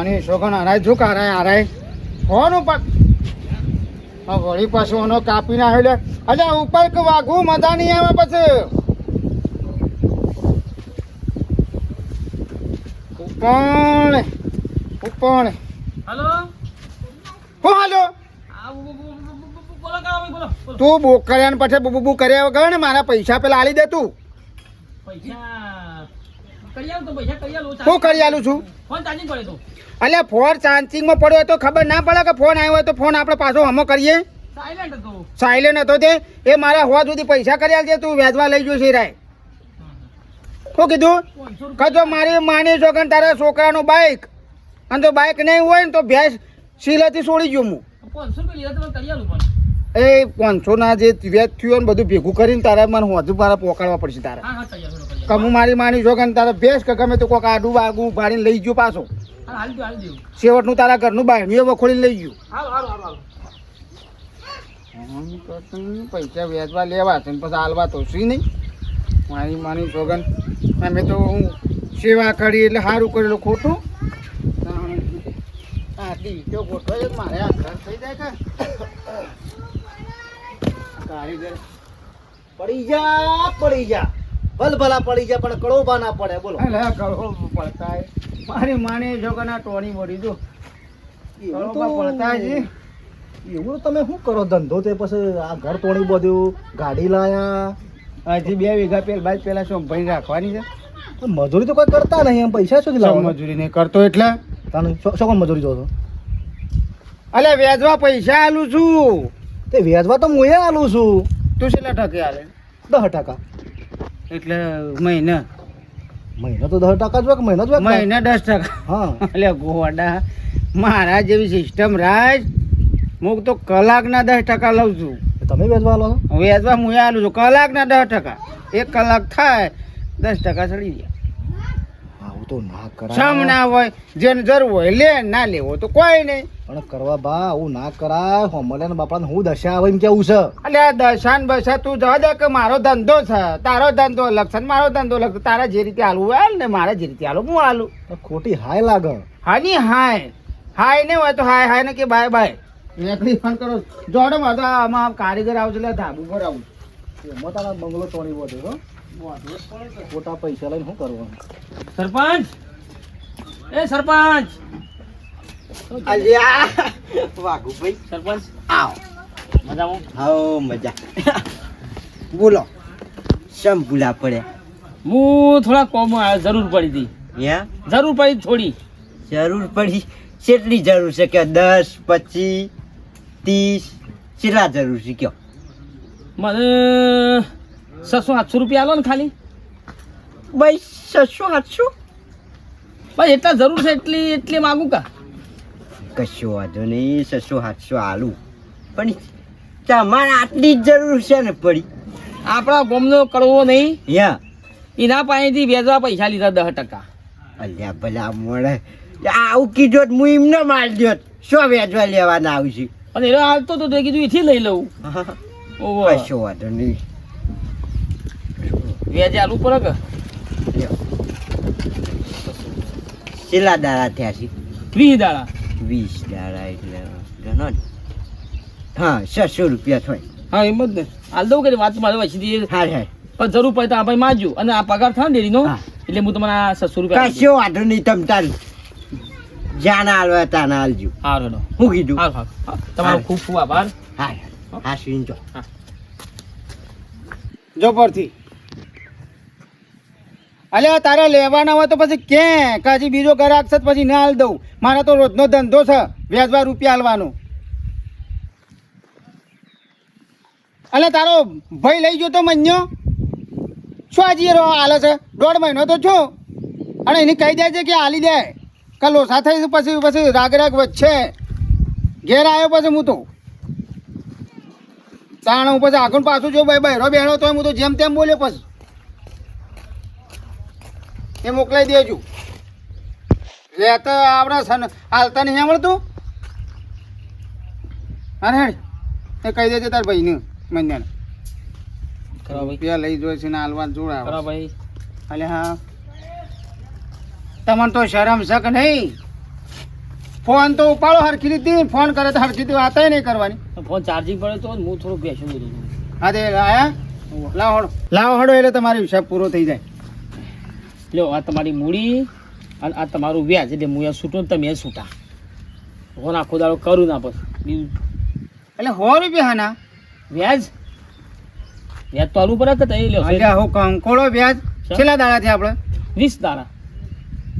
માની છોકન હરાય જો હરાય કોનું પણ વળી પાછું એનો કાપી નાખ્યો લે અલ્યા ઉપર કે વાઘું મજા નહીં આવે પછી ઉપર હેલો હું હાલો તું બુક કર્યા ને પછી બુબુ કર્યા વગર ને મારા પૈસા પેલા આલી દે તું હું કરી આલું છું અલ્યા ફોન ચાર્જિંગમાં પડ્યો તો ખબર ના પડે કે ફોન આવ્યો હોય તો ફોન આપણે પાછો હમો કરીએ સાયલેન્ટ હતો તે એ મારા હોવા સુધી પૈસા કરી આલજે તું વ્યાજવા લઈ જશે રાય શું કીધું કજો મારી માની છો કે તારા છોકરાનું બાઇક અને તો બાઇક નહીં હોય ને તો ભેંસ સિલેથી છોડી ગયો હું એ 500 ના જે વ્યાજ થયું ને બધું ભેગું કરીને તારા મને હોજુ મારા પોકાડવા પડશે તારા કમું મારી માની છો કે તારા ભેંસ કે ગમે તો કોક આડું વાગું ભાડીને લઈ ગયો પાછો શેવટનું તારા ઘરનું બાયણું વખોડીને લઈ ગયું પૈસા વ્યાજવા લેવા છે પછી હાલવા તો શી નહીં મારી માની સોગન અમે તો હું સેવા કરી એટલે સારું કરેલું ખોટું જો ગોઠવો મારે આ ઘર થઈ જાય કે કારીગર પડી જા ભલભલા પડી જા પણ કળોબા ના પડે બોલો કળો પડતા મારી માની છોકરા ટોણી મળી જો કળોબા પડતા છે એવું તમે શું કરો ધંધો તે પછી આ ઘર તોડી બધું ગાડી લાયા હજી 2 વીઘા પેલા શું ભાઈ રાખવાની છે મજૂરી તો કોઈ કરતા નહીં એમ પૈસા સુધી લાવો મજૂરી નહીં કરતો એટલે તને શું મજૂરી જો છો અલે વ્યાજવા પૈસા આલું છું તે વ્યાજવા તો હું આલું છું તું કેટલા ટકે આલે 10%. એટલે મહિને તો 10% જ હોય કે મહિનો જ હોય મહિને 10%. હા એટલે ગોડા મારા જેવી સિસ્ટમ રાજ હું તો કલાકના 10% લઉં છું તમે વ્યાજવા લો છો વ્યાજવા હું આલું છું કલાકના 10%. 1 કલાક થાય 10% ચડી જાય આવું તો ના કરાય સમ ના હોય જેને જરૂર હોય લે ના લેવો તો કોઈ નહીં પણ કરવા બા આવું ના કરાય હોમલે બાપા હું દશા આવે એમ કેવું છે એટલે આ દશાન બસા તું જવા દે કે મારો ધંધો છે તારો ધંધો લક્ષણ મારો ધંધો લક્ષ તારા જે રીતે હાલવું હોય ને મારે જે રીતે હાલું હું હાલું ખોટી હાય લાગે હાની હાય નહીં હોય તો હાય ને કે બાય બાય એકલી ફોન કરો જોડો માં તો આમાં કારીગર આવશે એટલે ધાબુ પર આવું એમાં તારા બંગલો તોડી વધે હો ખોટા પૈસા લઈને શું કરવાનું સરપંચ એ સરપંચ અલ્યા વાઘુ ભાઈ સરપંચ આવ મજામાં હાઓ મજા બોલો શમ ભૂલા પડ્યા હું થોડા કોમ જરૂર પડી હતી યા જરૂર પડી થોડી જરૂર પડી કેટલી જરૂર છે કે 10 25 30 કેટલા જરૂર છે કયો મને 700-800 રૂપિયા આલો ને ખાલી ભાઈ 600 ભાઈ એટલા જરૂર છે એટલી માગું કા કશો વાંધો નહીં 600 આલુ પણ તમારે આટલી જ જરૂર છે ને પડી આપણા ગામનો કડવો નહીં યા એના પાસેથી વેચવા પૈસા લીધા 10%. અલ્યા ભલા મળે આવું કીધો હું એમને માલ દો શું વેચવા લેવાના આવશે અને એનો હાલતો તો કીધું એથી લઈ લઉં ઓહો કશો વાંધો નહીં વેચે આલુ પડે કે કેટલા દાડા થયા છે 20 દાડા 20 દાડા એટલે ગણો ને હા 600 રૂપિયા થાય હા એમ જ ને હાલ દઉં કે વાત મારે વચ્ચેથી હા હા પણ જરૂર પડે તો આ ભાઈ માજુ અને આ પગાર થાય ને ડેરીનો હા. એટલે હું તમને આ 600 રૂપિયા કશો વાંધો નહીં તમ તાર જાના હાલવા તાના હાલજો હા રેડો હું કીધું હા તમારો ખૂબ ખૂબ આભાર હા હા સુનજો જો પરથી અલ્યા તારે લેવાના હોય તો પછી કે હજી બીજો ગ્રાહક છે પછી ના હાલ દઉં મારા તો રોજનો ધંધો છે વ્યાજવા રૂપિયા હાલવાનો અલ્યા તારો ભાઈ લઈ ગયો તો મન્યો શું હજી હાલે છે 1.5 મહિનો તો છો અને એને કહી દે છે કે હાલી દે કે લોસા થઈ પછી રાગ વચ્ચે ઘેર આવ્યો પછી હું તો તાણ હું પછી આગળ પાછું જો ભાઈ બહેરો બેહરો તો હું તો જેમ તેમ બોલ્યો પછી એ મોકલાઈ દેજો લેતો આવડે હાલતા નહીં આવડતું અરે એ કહી દેજે તાર ભાઈને મન્યાને રૂપિયા લઈ જોઈ છે ને હાલવા જોડાવે ભાઈ અલે હા તમને તો શરમ શક નહીં ફોન તો ઉપાડો હરખી રીતે, ફોન કરે તો હરખી રીતે વાતાય નહીં કરવાની. ફોન ચાર્જિંગ પડે તો હું થોડું બેસું બધું. હા તે આયા લાવો હડો એટલે તમારો હિસાબ પૂરો થઈ જાય. લ્યો આ તમારી મૂડી અને આ તમારું વ્યાજ, એટલે હું છૂટું ને તમે છૂટા. ફોન આખો દાડો કરું ના પછી બીજું એટલે 100 રૂપિયા હાના વ્યાજ વ્યાજ તો આલવું પડે કે તઈ લ્યો અલ્યા હો કંકોળો વ્યાજ. છેલ્લા દાડા થયા આપણે 20 દાડા.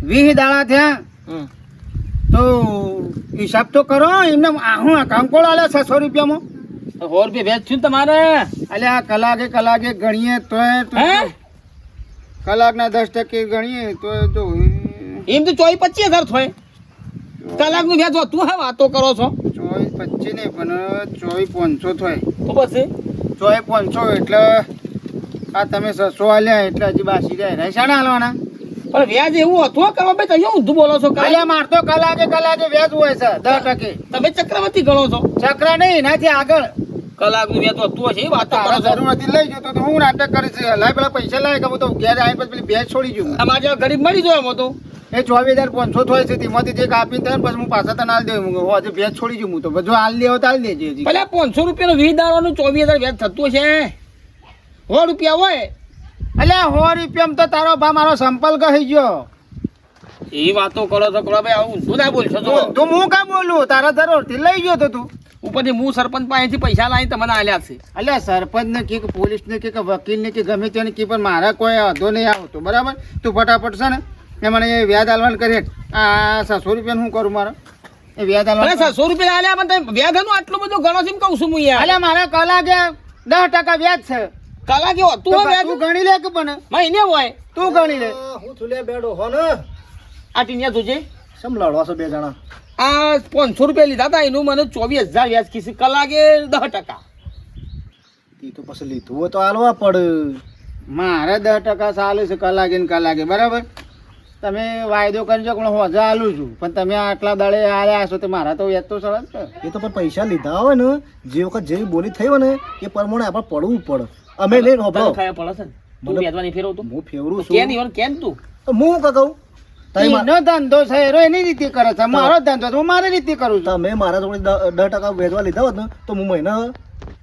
20 દાડા થયા તો હિસાબ તો કરો. એમને હું કંકોળો આલે 600 રૂપિયામાં. 100 રૂપિયા વ્યાજ છું ને તમારે. અલ્યા કલાકે ગણીએ તોય હે? કલાકના 10% ગણીએ તો એમ તો 24-25 હજાર થાય. કલાકનું વ્યાજ તું હા વાતો કરો છો. 24-25 નહીં પણ 24-500 થાય. તો પછી 24-500 એટલે આ તમે 600 આલ્યા એટલે હજી બાસી જાય. શાણા હાલવાના? પણ વ્યાજ એવું હતું કરવા ભાઈ તમે ઊંધું બોલો છો. અલ્યા માર તો કલાકે વ્યાજ હોય છે 10%. તમે ચક્રવર્તી ગણો છો. ચક્ર નહીં, એનાથી આગળ કલાકનું વ્યાજ હતું હશે એ વાતો કરો તારા છો. જરૂર હતી લઈ જતો તો હું નાટક કરીશ. લાય પેલા પૈસા લાય કે હું તો ઘેર આવીને પછી પેલી ભેજ છોડી જઉં. અમારા જેવા ગરીબ મળી જાય એમાં તો. એ 24,500 થાય છે. તેમાંથી જે કાપીને થાય ને પછી હું પાછા તને હાલ દઉં. હું આજે ભેજ છોડી જઉં. હું તો બધું હાલ લેવો તો હાલ દેજે હજી. ભલે 500 રૂપિયાનું 20 દાડાનું 24,000 વ્યાજ થતું હશે. 100 રૂપિયા હોય અલ્યા 100 રૂપિયામાં તો તારો ભા મારો સંપલ કહી ગયો. એ વાતો કરો છો કરો ભાઈ. આવું ઊંધું ના બોલશો તો. તું હું કાં બોલું? તારા જરૂરથી લઈ ગયો તો તું. ઉપરથી હું સરપંચ પાસેથી પૈસા લાવીને તમને આલ્યા છે. અલ્યા સરપંચ ને કે પોલીસ ને કે વકીલ ને કે ગમે તેને કે પણ મારા કોઈ વાંધો નહીં આવતો. બરાબર? તું ફટાફટ છે ને એ મને એ વ્યાજ આલવાનું કરે. આ 600 રૂપિયાનું શું કરું મારે? એ વ્યાજ ભલે આલવાનું 600 રૂપિયા આલ્યા પણ તમે વ્યાજનું આટલું બધું ગણો છે એમ કહું છું હું યાર. અલ્યા મારા કલાકે 10% વ્યાજ છે. કલાકે હોતું તો હોય વ્યાજ તું ગણી લે કે પણ મહિને હોય. તું ગણી લે. હું છુલે બેડો હો ને આ ટીનિયા જોજે. સમ લડવા છો બે જણા. આ 500 રૂપિયા લીધા હતા એનું મને 24,000 વ્યાજ કીધું. કલાકે 10%. ઈ તો પછી લીધું હોય તો આલવા પડે. મારે 10% ચાલે છે કલાકે ને કલાકે. બરાબર? તમે વાયદો કરજો કે હું હોજા આલું છું પણ તમે આટલા દાડે આવ્યા છો તો મારા તો વ્યાજ તો સરસ છે. એ તો પણ પૈસા લીધા હોય ને જે વખત જેવી બોલી થઈ હોય ને એ પ્રમાણે આપણે પડવું પડે. અમે લઈને તને હોભળો ખાયા પડે છે ને. તું વ્યાજમાં નહીં ફેરવતો. હું ફેવરું કેમ છું. નહીં કેમ તું તો હું ક કહું એનો ધંધો છે એની રીતે કરે છે. મારો ધંધો છે હું મારી રીતે કરું છું. તમે મારા જોડે 10% વેચવા લીધા હોત ને તો હું મહિના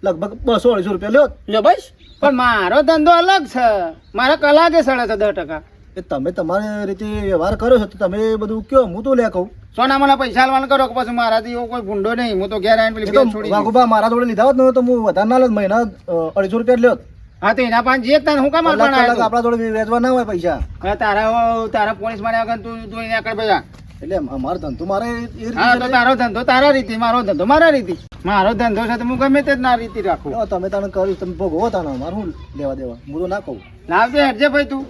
લગભગ 200-250 રૂપિયા લ્યો. લ્યો બસ. પણ મારો ધંધો અલગ છે. મારા કલાકે સડે છે 10%. એ તમે તમારી રીતે વ્યવહાર કર્યો છે તો તમે બધું કયો હું તો લે કહું. સોના મને પૈસા આલવાનું કરો કે પછી મારાથી એવો કોઈ ભૂંડો નહીં. હું તો ઘેર આવીને પેલી એ તો બેન છોડી દઉં. વાઘુબા મારા જોડે લીધા હોત ને તો હું વધારે ના લે મહિના 250 રૂપિયા લ્યો. હા તો એના પાંચ જે તને હું કામ કલાક આપવાના કલાક આપણા જોડે વેચવા ના હોય પૈસા. હા તારા પોલીસ માં આગળ તું એને આગળ બધા. એટલે અમારો ધંધો મારે એ રીતે હા તો તારો ધંધો તારા રીતે, મારો ધંધો મારા રીતે. મારો ધંધો છે તો હું ગમે તે જ ના રીતે રાખું. લ્યો, તમે તાને કર્યું તમે ભોગવો તાને મારું શું લેવા દેવા હું તો ના કહું. લાવજે હેડજે ભાઈ તું.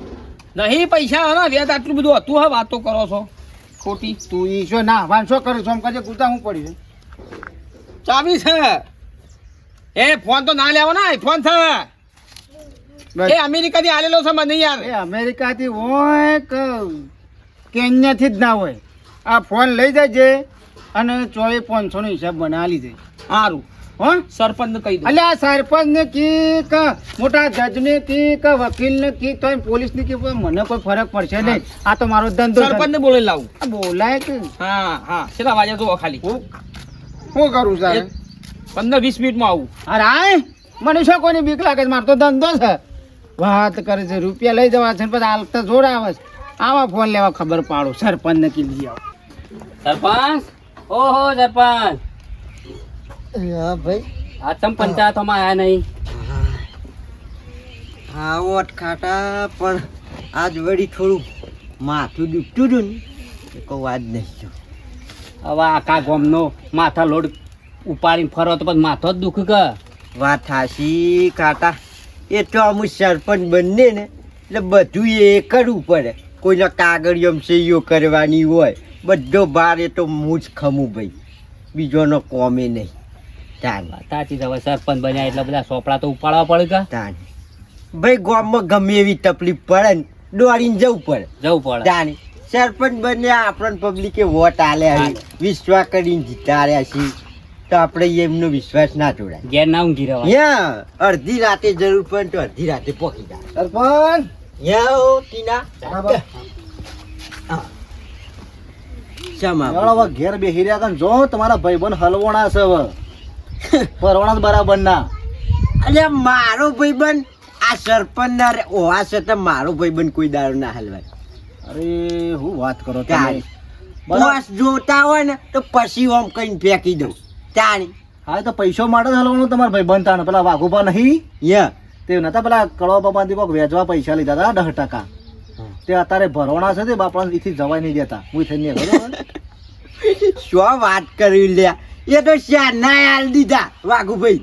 નહીં પૈસા હા વ્યાજ આટલું બધું હતું હા વાતો કરો છો ખોટી. તું ઈ શું ના વાંચો કરું છું. કજે કુતા હું પડી છે. ચાવી છે એ ફોન તો ના લેવાનો આઈફોન છે બસ. એ અમેરિકાથી આલેલો છે મને યાર. એ અમેરિકાથી હોય કે કેન્યાથી જ ના હોય. આ ફોન લઈ જજે અને 24,500 નો હિસાબ બનાવી લીધે. સારું હો સરપંચ ને કહી દો. એટલે આ સરપંચ ને કી કે મોટા જજ ને કી કે વકીલ ને કી તો પોલીસ ને કી મને કોઈ ફરક પડશે નહીં. આ તો મારો ધંધો છે. સરપંચ ને બોલાવી લાવું. આ બોલાય કે હા હા કેટલા વાગ્યા જુઓ ખાલી. હું કરું સાહેબ? 15-20 મિનિટમાં આવું. અરે આય મને શું કોની બીક લાગે છે? મારો તો ધંધો છે. વાત કરે છે રૂપિયા લઈ જવા છે ને પછી હાલતા જોર આવે છે. આવા ફોન લેવા ખબર પાડો સરપંચ ને કી લઈ આવો. સરપંચ ઓહો સરપંચ હા ભાઈ આ તમ પંચાયતોમાં આયા નહીં. હા ઓટ ખાટા પણ આજ વળી થોડું માથું દુખતું હતું ને એ કહું આજ નહીં જો. હવે આખા ગામનો માથા લોડ ઉપાડીને ફરો તો પછી માથો જ દુખ કે. વાત હાસી કાટા એ તો અમુક સરપંચ બંને ને એટલે બધું એ કરવું પડે. કોઈના કાગળિયો સહીઓ કરવાની હોય બધો ભાર એ તો હું જ ખમું ભાઈ. બીજોનો કોમે નહીં. તાન સાચી છે હવે સરપંચ બન્યા એટલે બધા સોપડા તો ઉપાડવા પડે કે. તાન ભાઈ ગામમાં ગમે એવી તકલીફ પડે ને દોડીને જવું પડે. જવું પડે. તાન સરપંચ બન્યા આપણને પબ્લિકે વોટ આલ્યા છે. વિશ્વાસ કરીને જીતાડ્યા છે તો આપણે એમનો વિશ્વાસ ના તોડાય. ઘેર ના ઊંઘી રહેવા. યા અડધી રાતે જરૂર પડે તો અડધી રાતે પહોંચી જાય. સરપંચ યા ઓ ટીના બરાબર. શા હવે ઘેર બેહી રહ્યા કાન જો તમારા ભાઈબંધ હલવોણા છે હવે પરવાણા બરાબર ના. અલ્યા મારો ભાઈબંધ આ સરપંચ ના રે ઓવા છે તો મારો ભાઈબંધ કોઈ દારૂ ના હલવાય. અરે હું વાત કરો તારી. તમે બસ જોતા હોય ને તો પછી ઓમ કઈ ફેંકી દઉં તારી. હા તો પૈસો માટે જ હલવાનું તમારા ભાઈબંધ તાણ પેલા વાઘુભા નહીં યા તે નતા પેલા કળવાબામાંથી કોક વેચવા પૈસા લીધા હતા 10%. તે અત્યારે ભરવાના છે તે બાપડા એથી જવાય નહીં દેતા હું થઈને શું વાત કરી લ્યા એ તો શાના હાલ દીધા વાઘુભાઈ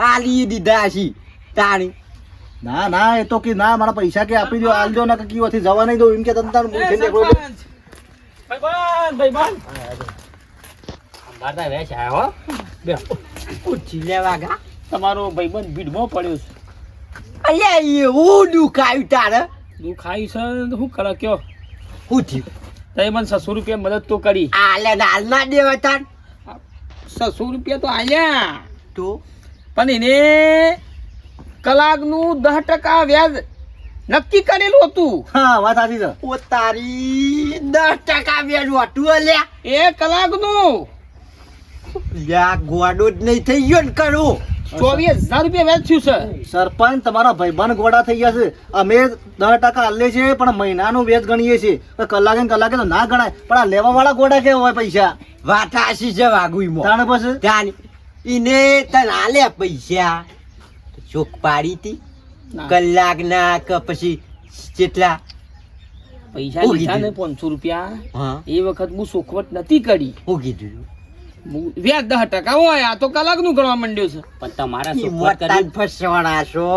આલી દીધા છી તારી. ના ના એ તો કે ના મારા પૈસા કે આપી દો આલ દો ના કે કીઓથી જવા નહીં દો એમ કે તને તાર હું થઈને નીકળું. ભાઈબંધ મારતા વેચ આયા હો બે ઉઠી લે વાઘા. તમારો ભાઈબંધ ભીડમાં પડ્યો છે. અલ્યા એવું દુખાયું તારે દુઃખ આવ્યું છે તો શું કરે કયો? શું થયું? તમે મને 600 રૂપિયા મદદ તો કરી. આલે હાલ ના દેવા તાર 600 રૂપિયા તો આલ્યા તો પણ એને કલાકનું 10% વ્યાજ નક્કી કરેલું હતું. હા વાત સાચી છે. ઓ તારી 10% વ્યાજ હતું અલ્યા. એ કલાકનું લ્યા ગોડો જ નહીં થઈ ગયો ને કરું 24,000 રૂપિયા વ્યાજ થયું છે. સરપંચ તમારા ભાઈબંધ ગોડા થઈ ગયા છે. અમે 10% આલે છે પણ મહિનાનું વેચ ગણીએ છીએ. કલાકે ને કલાકે તો ના ગણાય પણ આ લેવા વાળા ગોડા કેવા હોય પૈસા વાત આશી છે વાઘુઈમાં તાણે પછી જાન ઈને તને આલે પૈસા ચોક પાડી તી ના. કલાકના કે પછી કેટલા પૈસા હું લીધા ને કીધું? 500 રૂપિયા હા એ વખત હું સોખવટ નથી કરી. હું કીધું વ્યાજ 10% હોય આ તો કલાકનું ગણવા માંડ્યો છે. પણ તમારા ઈમોત સુપર તાન ફસવાના છો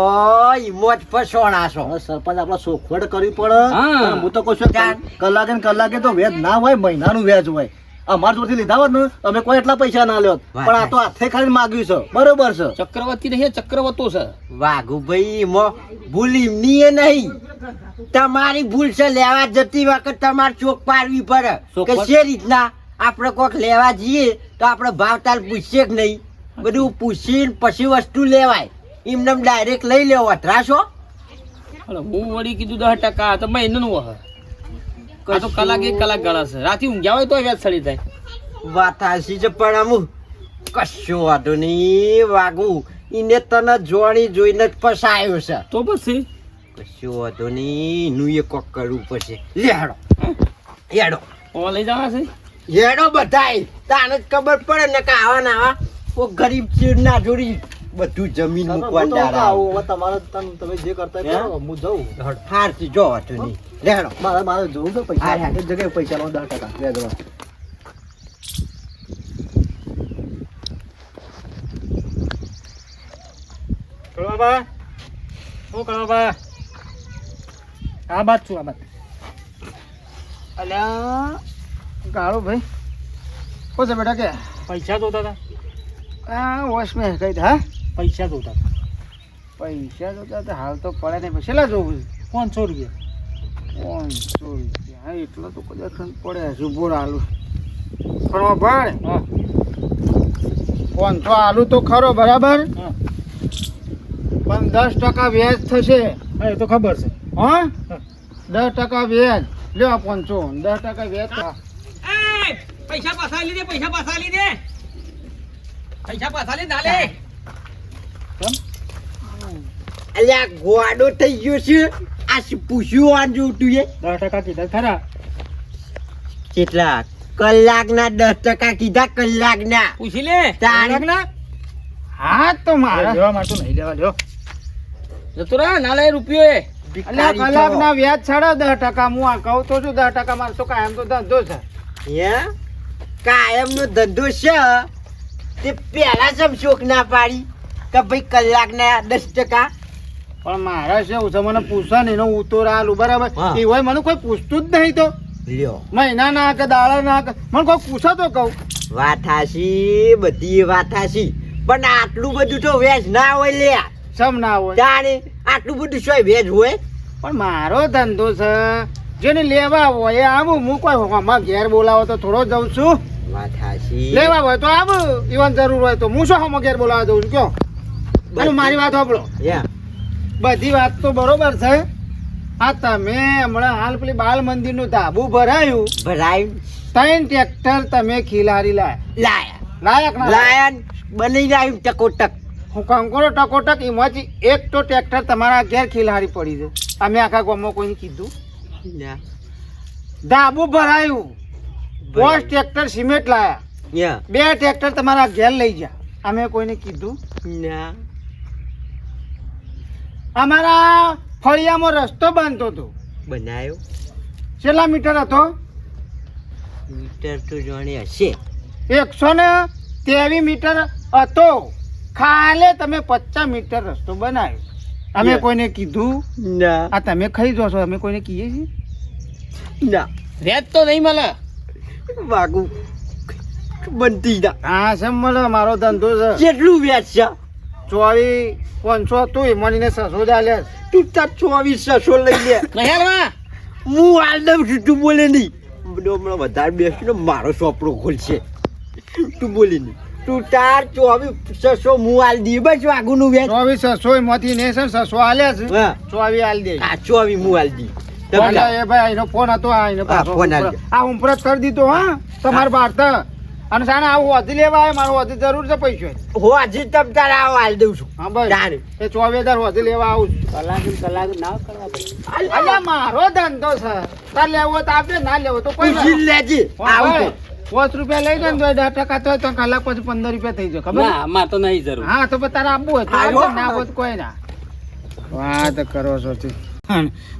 ઈમોત ફસવાના છો હવે સરપંચ આપડે સોખવટ કરવી પડે. હા. પણ હું તો કહું છું કલાકે ને કલાકે તો વેચ ના હોય મહિનાનું વેચ હોય. અમાર જોડથી લીધા હોત ને અમે કોઈ એટલા પૈસા ના લ્યોત પણ આ તો હાથે ખાલી માગ્યું છે બરોબર છે. ચક્રવર્તી નહીં ચક્રવર્તો છે. વાઘુભાઈ મો ભૂલ એમની એ નહીં તમારી ભૂલ છે. લેવા જતી વખત તમારે ચોક પાડવી પડે કે જે રીતના આપણે કોક લેવા જઈએ તો આપણે ભાવ તાલ પૂછીએ કે નહીં બધું પૂછીને પછી વસ્તુ લેવાય. એમને ડાયરેક્ટ લઈ લેવો અથરાશો. અરે હું વળી કીધું 10% તો મહિનાનું હોય. આ તો કલાક એક કલાક ગણાશે. રાતે ઊંઘ્યા હોય તો વ્યાજ ચડી જાય. વાત હાસી છે પણ અમુક કશો વાંધો નહીં વાગુ એને તને જોણી જોઈને જ ફસાયો છે. તો પછી કશો વાંધો નહીં એનું એ કોક કરવું પડશે. લે હેડો હેડો ઓ લઈ જવા છે. હેડો બધાય તાને જ ખબર પડે ને કે આવા ને આવા કોઈ ગરીબ ચીડ ના જોડી બધું જમીન મૂકવાનું ડાળા. આવું હવે તમારે તમે જે કરતા હોય કરો. હું જઉં હારથી જો વાંધો નહીં. લે હેડો મારે જોવું છે પૈસા હા, હા. એક જગ્યાએ પૈસા લો 10% વ્યાજ વાળા. કળવાબા ઓ કળવાબા આ બાત છું આ બાત. અલ્યા કાળો ભાઈ ઓ છે બેટા કે પૈસા જોતા હતા આ વોશ મેં કઈ હા પૈસા જોતા હતા પૈસા જોતા તો હાલ તો પડે નહીં પછી કેટલા જોવું છે? 500 રૂપિયા 500 રૂપિયા હા એટલો તો કદાચ પડે શુભો આલુ ખરો ભાઈ હા 500 આલુ તો ખરો બરાબર હા પણ 10% વ્યાજ થશે. હા એ તો ખબર છે. હા 10% વ્યાજ લ્યો 500 10% વ્યાજ પૈસા પાછા લીધે પૈસા પાછા લીધે પૈસા પાછા લીધે નાલે. અલ્યા ગોડો થઈ ગયો છે. આ શું પૂછ્યું આન જોતું એ 10% કીધા ખરા કેટલા કલાકના 10% કીધા કલાકના પૂછી લે. તારીખના હા તો મારા લેવા માટે નહીં લેવા લ્યો જતો રા નાલે રૂપિયો એ. અલ્યા કલાકના વ્યાજ છાડો 10%. હું આ કહું તો છું 10% મારે તો કાયમ તો ધંધો છે. હે કાયમનો ધંધો છે તે પહેલા જ શોખ ના પાડી કે ભાઈ કલાકના 10%. પણ મારા છે એવું છે મને પૂછે ને એનો ઉતોર આલું બરાબર હા. એ હોય મને કોઈ પૂછતું જ નહીં તો લ્યો મહિના ના કે દાડા ના કે મને કોઈ પૂછે તો કહું વાત હાસી બધી વાત હાસી પણ આટલું બધું તો વેજ ના હોય લે સમ ના હોય જાણે આટલું બધું શું વેજ હોય પણ મારો ધંધો છે જેને લેવા હોય એ આવું હું કોઈ આમાં ઘેર બોલાવો તો થોડો જઉં છું વાત હાસી લેવા હોય તો આવું ઈવન જરૂર હોય તો હું શું આમાં ઘેર બોલાવા દઉં છું કયો અને મારી વાત સાંભળો યા બધી વાત તો બરોબર છે આ તમે હમણાં હાલ પેલી બાલ મંદિરનું ધાબુ ભરાયું, ભરાયું 3 ટ્રેક્ટર તમે ખીલારી લાયા. લાયા કે ના લાયા? લાયન બની જાય ટકોટક. હું કંકોડો ટકોટક એમાંથી એક તો ટ્રેક્ટર તમારા ઘેર ખીલારી પડી છે. અમે આખા ગામમાં કોઈને કીધું? ના ધાબુ ભરાયું, 5 ટ્રેક્ટર સિમેન્ટ લાયા, યા 2 ટ્રેક્ટર તમારા ઘેર લઈ ગયા. અમે કોઈને કીધું? ના અમારા ફળિયામાં રસ્તો બાંધતો હતો, બનાયો કેટલા મીટર હતો? મીટર તો જાણે હશે. 123 મીટર હતો. ખાલે તમે 50 મીટર રસ્તો બનાવ્યો. અમે Yeah. કોઈને કીધું? ના આ તમે ખાઈ જો છો, અમે કોઈને કહીએ છીએ? ના રેત તો નહીં મળે. વાગુ બનતી ના. હા સમ મળે, મારો ધંધો છે. કેટલું વ્યાજ છે? 24,500 હતું, એમાંને 600 જ આલ્યા. તું તાર 2400 લઈ લે. નહીં હાલવા. હું હાલ દઉં છું, તું બોલે નહીં. બધો હમણાં વધારે બેસીને મારો ચોપડો ખોલશે. તું બોલી નહીં. તું તાર 2400 હું હાલ દી બસ વાગુનું વ્યાજ. 24,600 એમાંથી ને છે ને 600 આલ્યા છે. હા 24 આલ દે. આ 24 હું હાલ દી. એટલે એ ભાઈ એનો ફોન હતો, આ એનો પાછો ફોન આલ દે. આ ઉંપરત કરી દીધો. હા તમારે ભારત અને સાને આવું વધી લેવા આવે, મારું વધી જરૂર છે પૈસો. હું હજી તમ તારે આવો હાલ દઉં છું. હા ભાઈ તારે એ 24,000 વધી લેવા આવું છું. કલાક ના કરવા ભાઈ. અલ્યા મારો ધંધો છે, તાર લેવો હોય તો આપે, ના લેવો તો કોઈ પૂછી લેજે. આવું તો. 5 રૂપિયા લઈ જાય ને તો 10 ટકા તો કલાક પછી 15 રૂપિયા થઈ જાય, ખબર? ના અમાર તો નહીં જરૂર. હા તો પછી તારે આપવું હોય તો આવ્યો. આપજે, ના હોય તો કોઈ ના. વાત કરો છો તે.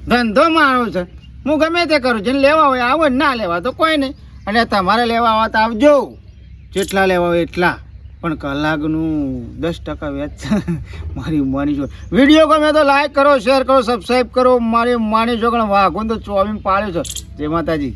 ધંધો મારો છે, હું ગમે તે કરું, જેને લેવા હોય આવો, ના લેવા તો કોઈ નહીં. અને તમારે લેવા આવા તો આવજો, જેટલા લેવા હોય એટલા, પણ કલાકનું 10% વ્યાજ છે. મારી માની જો વિડીયો ગમે તો લાઈક કરો, શેર કરો, સબસ્ક્રાઈબ કરો. મારી માની જો વાઘું તો 24 પાડ્યો છે. જય માતાજી.